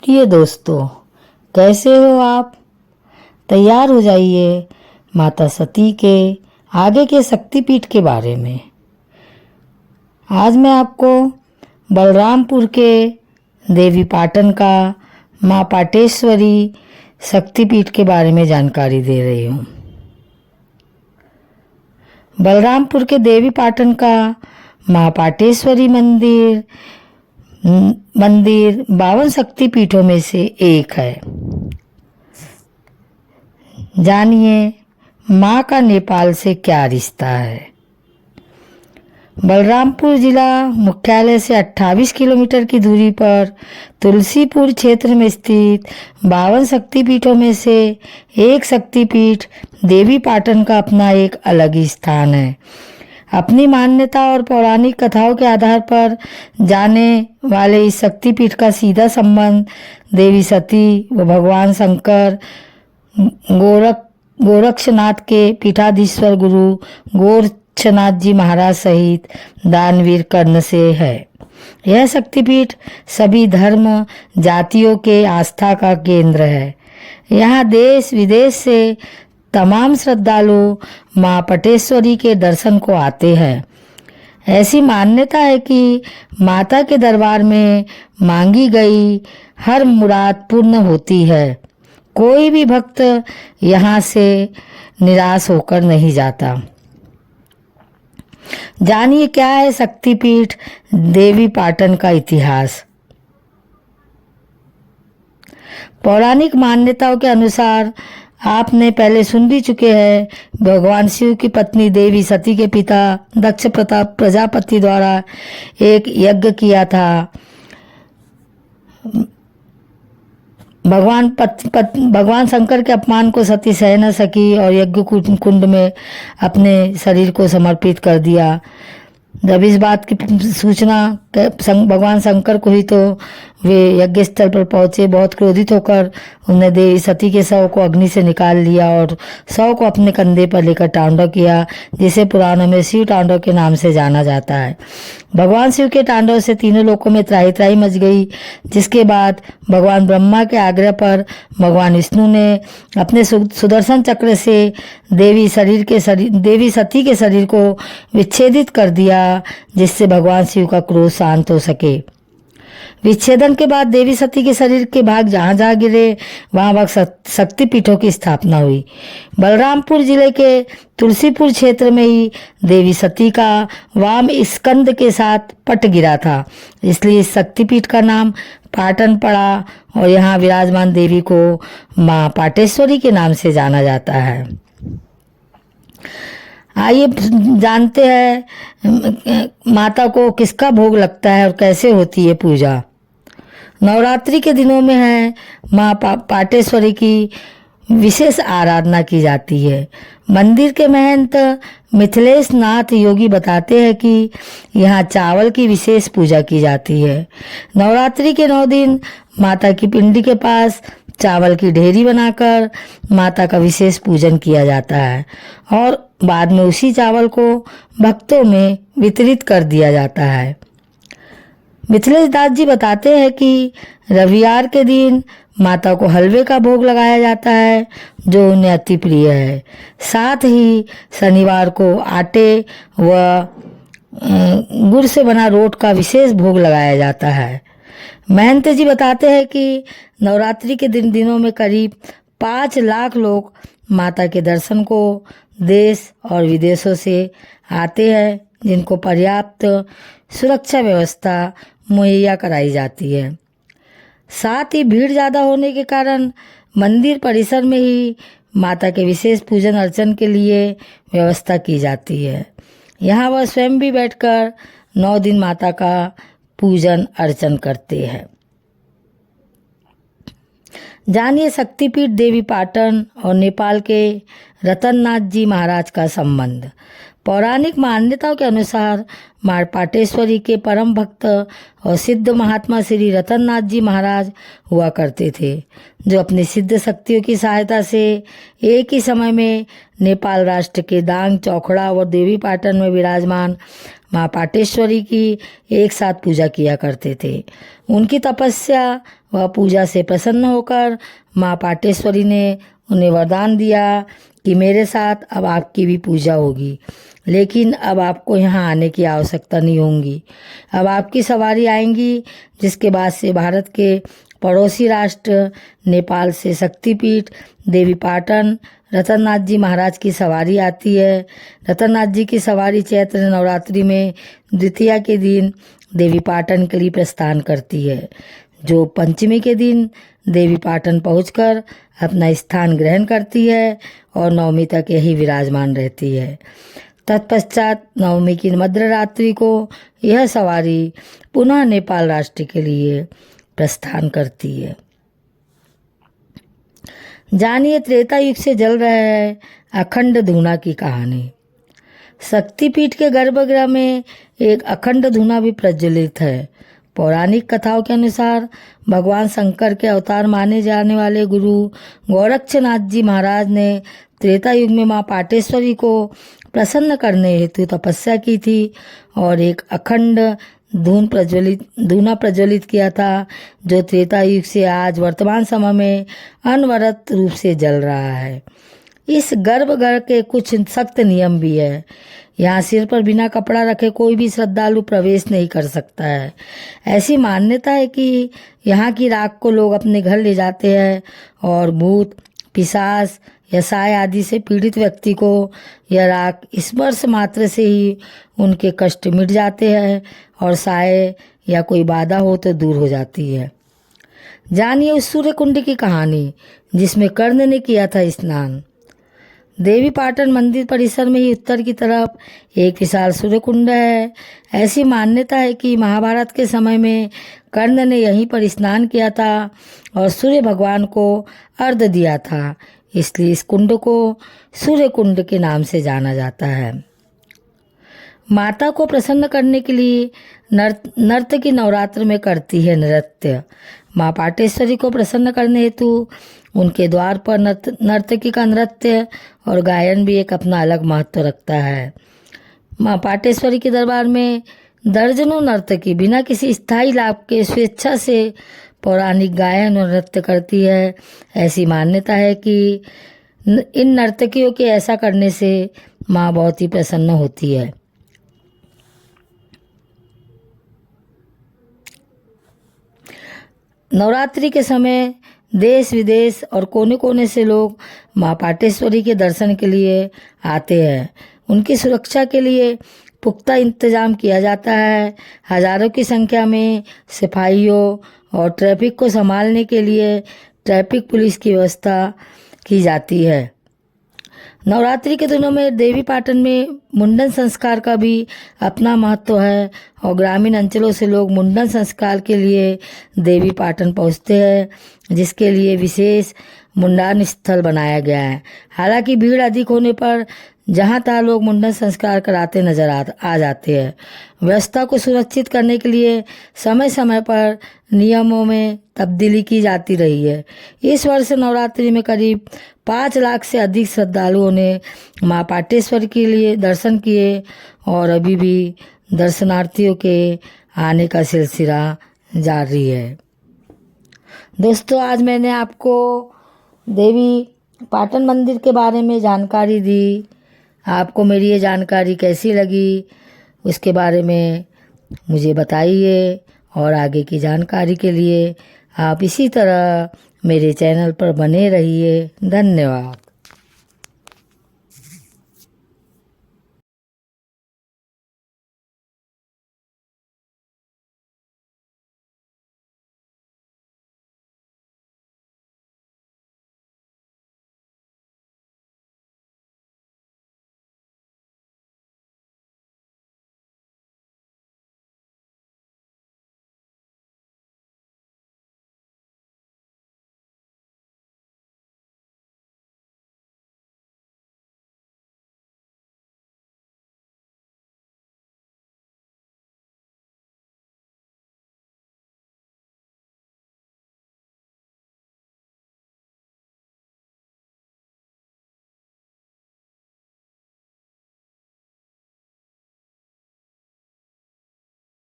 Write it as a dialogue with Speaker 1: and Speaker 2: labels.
Speaker 1: प्रिय दोस्तों, कैसे हो आप? तैयार हो जाइए माता सती के आगे के शक्तिपीठ के बारे में। आज मैं आपको बलरामपुर के देवी पाटन का माँ पाटेश्वरी शक्तिपीठ के बारे में जानकारी दे रही हूँ। बलरामपुर के देवी पाटन का माँ पाटेश्वरी मंदिर 52 शक्तिपीठों में से एक है। जानिए माँ का नेपाल से क्या रिश्ता है। बलरामपुर जिला मुख्यालय से 28 किलोमीटर की दूरी पर तुलसीपुर क्षेत्र में स्थित 52 शक्तिपीठों में से एक शक्तिपीठ देवी पाटन का अपना एक अलग ही स्थान है। अपनी मान्यता और पौराणिक कथाओं के आधार पर जाने वाले इस शक्तिपीठ का सीधा संबंध देवी सती व भगवान शंकर गोरक्षनाथ के पीठाधीश्वर गुरु गोरक्षनाथ जी महाराज सहित दानवीर कर्ण से है। यह शक्तिपीठ सभी धर्म जातियों के आस्था का केंद्र है। यहाँ देश विदेश से तमाम श्रद्धालु माँ पटेश्वरी के दर्शन को आते हैं। ऐसी मान्यता है कि माता के दरबार में मांगी गई हर मुराद पूर्ण होती है। कोई भी भक्त यहाँ से निराश होकर नहीं जाता। जानिए क्या है शक्तिपीठ देवी पाटन का इतिहास। पौराणिक मान्यताओं के अनुसार आपने पहले सुन भी चुके हैं, भगवान शिव की पत्नी देवी सती के पिता दक्ष प्रजापति द्वारा एक यज्ञ किया था। भगवान शंकर के अपमान को सती सह न सकी और यज्ञ कुंड में अपने शरीर को समर्पित कर दिया। जब इस बात की सूचना भगवान शंकर को हुई तो वे यज्ञ स्थल पर पहुंचे। बहुत क्रोधित होकर उन्होंने देवी सती के शव को अग्नि से निकाल लिया और शव को अपने कंधे पर लेकर तांडव किया, जिसे पुराणों में शिव तांडव के नाम से जाना जाता है। भगवान शिव के तांडव से तीनों लोकों में त्राही त्राही मच गई, जिसके बाद भगवान ब्रह्मा के आग्रह पर भगवान विष्णु ने अपने सुदर्शन चक्र से देवी सती के शरीर को विच्छेदित कर दिया, जिससे भगवान शिव का क्रोध शांत हो सके। विच्छेदन के बाद देवी सती के शरीर के भाग जहाँ जहाँ गिरे वहाँ शक्तिपीठों की स्थापना हुई। बलरामपुर जिले के तुलसीपुर क्षेत्र में ही देवी सती का वाम स्कंद के साथ पट गिरा था, इसलिए इस शक्तिपीठ का नाम पाटन पड़ा और यहाँ विराजमान देवी को माँ पाटेश्वरी के नाम से जाना जाता है। आइए जानते हैं माता को किसका भोग लगता है और कैसे होती है पूजा। नवरात्रि के दिनों में है माँ पाटेश्वरी की विशेष आराधना की जाती है। मंदिर के महंत मिथिलेश नाथ योगी बताते हैं कि यहाँ चावल की विशेष पूजा की जाती है। नवरात्रि के 9 दिन माता की पिंडी के पास चावल की ढेरी बनाकर माता का विशेष पूजन किया जाता है और बाद में उसी चावल को भक्तों में वितरित कर दिया जाता है। मिथिलेश दास जी बताते हैं कि रविवार के दिन माता को हलवे का भोग लगाया जाता है, जो उन्हें अति प्रिय है। साथ ही शनिवार को आटे व गुड़ से बना रोट का विशेष भोग लगाया जाता है। महंत जी बताते हैं कि नवरात्रि के दिनों में करीब 5 लाख लोग माता के दर्शन को देश और विदेशों से आते हैं, जिनको पर्याप्त सुरक्षा व्यवस्था मुहैया कराई जाती है। साथ ही भीड़ ज़्यादा होने के कारण मंदिर परिसर में ही माता के विशेष पूजन अर्चन के लिए व्यवस्था की जाती है। यहाँ वह स्वयं भी बैठकर 9 दिन माता का पूजन अर्चन करते हैं। जानिए शक्तिपीठ देवी पाटन और नेपाल के रतननाथ जी महाराज का संबंध। पौराणिक मान्यताओं के अनुसार माँ पाटेश्वरी के परम भक्त और सिद्ध महात्मा श्री रतननाथ जी महाराज हुआ करते थे, जो अपनी सिद्ध शक्तियों की सहायता से एक ही समय में नेपाल राष्ट्र के दांग, चौखड़ा और देवी पाटन में विराजमान माँ पाटेश्वरी की एक साथ पूजा किया करते थे। उनकी तपस्या व पूजा से प्रसन्न होकर माँ पाटेश्वरी ने उन्हें वरदान दिया कि मेरे साथ अब आपकी भी पूजा होगी, लेकिन अब आपको यहाँ आने की आवश्यकता नहीं होगी। अब आपकी सवारी आएंगी, जिसके बाद से भारत के पड़ोसी राष्ट्र नेपाल से शक्तिपीठ देवी पाटन रतननाथ जी महाराज की सवारी आती है। रतननाथ जी की सवारी चैत्र नवरात्रि में द्वितीया के दिन देवी पाटन के लिए प्रस्थान करती है, जो पंचमी के दिन देवी पाटन पहुंचकर अपना स्थान ग्रहण करती है और नवमी तक यही विराजमान रहती है। तत्पश्चात नवमी की मध्य रात्रि को यह सवारी पुनः नेपाल राष्ट्र के लिए प्रस्थान करती है। जानिए त्रेता युग से जल रहा है अखंड धूना की कहानी। शक्तिपीठ के गर्भगृह में एक अखंड धूना भी प्रज्वलित है। पौराणिक कथाओं के अनुसार भगवान शंकर के अवतार माने जाने वाले गुरु गोरक्षनाथ जी महाराज ने त्रेता युग में माँ पाटेश्वरी को प्रसन्न करने हेतु तपस्या की थी और एक अखंड धूना प्रज्वलित किया था, जो त्रेता युग से आज वर्तमान समय में अनवरत रूप से जल रहा है। इस गर्भगृह के कुछ सख्त नियम भी है। यहाँ सिर पर बिना कपड़ा रखे कोई भी श्रद्धालु प्रवेश नहीं कर सकता है। ऐसी मान्यता है कि यहाँ की राख को लोग अपने घर ले जाते हैं और भूत पिशाच या साय आदि से पीड़ित व्यक्ति को यह राख स्पर्श मात्र से ही उनके कष्ट मिट जाते हैं और साय या कोई बाधा हो तो दूर हो जाती है। जानिए उस सूर्य कुंड की कहानी जिसमें कर्ण ने किया था स्नान। देवी पाटन मंदिर परिसर में ही उत्तर की तरफ एक विशाल सूर्य कुंड है। ऐसी मान्यता है कि महाभारत के समय में कर्ण ने यहीं पर स्नान किया था और सूर्य भगवान को अर्घ्य दिया था, इसलिए इस कुंड को सूर्य कुंड के नाम से जाना जाता है। माता को प्रसन्न करने के लिए नर्तकी नवरात्र में करती है नृत्य। माँ पाटेश्वरी को प्रसन्न करने हेतु उनके द्वार पर नर्तकी का नृत्य और गायन भी एक अपना अलग महत्व रखता है। माँ पाटेश्वरी के दरबार में दर्जनों नर्तकी बिना किसी स्थायी लाभ के स्वेच्छा से पौराणिक गायन और नृत्य करती है। ऐसी मान्यता है कि इन नर्तकियों के ऐसा करने से माँ बहुत ही प्रसन्न होती है। नवरात्रि के समय देश विदेश और कोने कोने से लोग माँ पाटेश्वरी के दर्शन के लिए आते हैं। उनकी सुरक्षा के लिए पुख्ता इंतजाम किया जाता है। हजारों की संख्या में सिपाहियों और ट्रैफिक को संभालने के लिए ट्रैफिक पुलिस की व्यवस्था की जाती है। नवरात्रि के दिनों में देवी पाटन में मुंडन संस्कार का भी अपना महत्व है और ग्रामीण अंचलों से लोग मुंडन संस्कार के लिए देवी पाटन पहुंचते हैं, जिसके लिए विशेष मुंडन स्थल बनाया गया है। हालांकि भीड़ अधिक होने पर जहां तहां लोग मुंडन संस्कार कराते नजर आ जाते हैं। व्यवस्था को सुरक्षित करने के लिए समय समय पर नियमों में तब्दीली की जाती रही है। इस वर्ष नवरात्रि में करीब 5 लाख से अधिक श्रद्धालुओं ने माँ पाटेश्वर के लिए दर्शन किए और अभी भी दर्शनार्थियों के आने का सिलसिला जारी है। दोस्तों, आज मैंने आपको देवी पाटन मंदिर के बारे में जानकारी दी। आपको मेरी ये जानकारी कैसी लगी उसके बारे में मुझे बताइए और आगे की जानकारी के लिए आप इसी तरह मेरे चैनल पर बने रहिए। धन्यवाद।